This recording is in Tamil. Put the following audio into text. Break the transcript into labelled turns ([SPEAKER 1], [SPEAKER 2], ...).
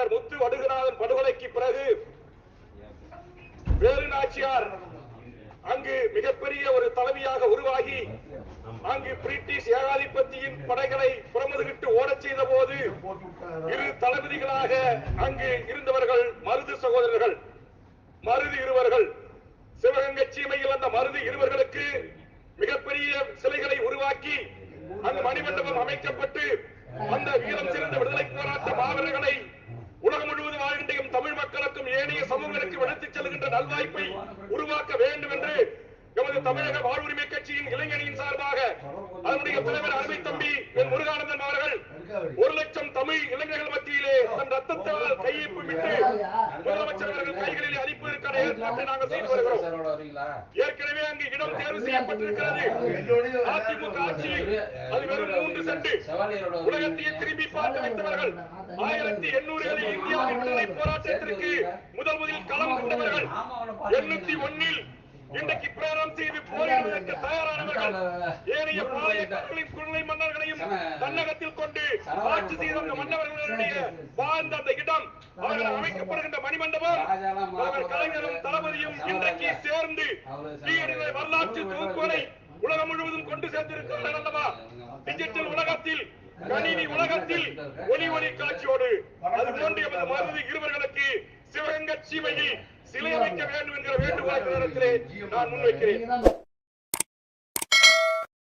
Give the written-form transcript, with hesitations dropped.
[SPEAKER 1] மன்னர் முத்து வடுகநாதன் படுகொலைக்கு பிறகு வேலு நாச்சியார் அங்கு மிகப்பெரிய ஒரு தலைவியாக உருவாகி அங்கு பிரிட்டிஷ் ஏகாதிபத்தியின் படைகளை புறமுதுகிட்டு ஓடச் செய்த போது இரு தளபதிகளாக அங்கு இருந்தவர்கள் மருது சகோதரர்கள், மருது இருவர்கள். சிவகங்கை சீமையில் அந்த மருது இருவர்களுக்கு மிகப்பெரிய சிலைகளை உருவாக்கி அந்த மணிமண்டபம் அமைக்கப்பட்டு அந்த வீரம் சிறந்த விடுதலை போராட்ட மாவீரர்களை உலகம் முழுவதும் வாழ்கின்ற தமிழ் மக்களுக்கும் ஏனைய சமூகங்களுக்கு எடுத்துச் செல்கின்ற நல்வாய்ப்பை உருவாக்க வேண்டும் என்று எமது தமிழக வாழ்வுரிமை கட்சியின் இளைஞரின் சார்பாக அதனுடைய தலைவர் அருமை தம்பி என் முருகானந்தன் அவர்கள் 1,00,000 தமிழ் இளைஞர்கள் மத்தியிலே தன் ரத்தத்தால் கையொப்பமிட்டு முதலமைச்சர் அவர்கள் கைகளில் அளிப்பதற்கான ஏற்பாட்டை நாங்கள் செய்து வருகிறோம். ஏற்கனவே அங்கு இடம் தேர்வு செய்யப்பட்டிருக்கிறது. அதிமுக ஆட்சி அது வெறும் 3 சென்ட். உலகத்தையே திரும்பி பார்த்து வைத்தவர்கள் 1800களில் இந்தியாவின் விடுதலை போராட்டத்திற்கு முதலில் களம் கொண்டவர்கள் 801 இன்றைக்கு பிரேரம் செய்து போரிடுவதற்கு தயாரானவர்கள் ஏனைய பாளையக்காரர்களின் குழந்தை மன்னர்களையும் தன்னகத்தில் கொண்டு ஆட்சி செய்த அந்த மன்னர்களுடைய வாழ்ந்த அந்த இடம் அவர்கள் அமைக்கப்படுகின்ற மணிமண்டபம் அவர்கள் கலைஞரும் தளபதியும் இன்றைக்கு சேர்ந்து வரலாற்று தொகுப்புகளை உலகம் முழுவதும் கொண்டு சேர்ந்திருக்கிறார்கள் அல்லவா? டிஜிட்டல் உலகத்தில், கணினி உலகத்தில் ஒளி காட்சியோடு அது போன்று எமது மருது இருவர்களுக்கு சிவகங்கை சீமையில் சிலை அமைக்க வேண்டும் என்கிற வேண்டுகோளை நான் முன்வைக்கிறேன்.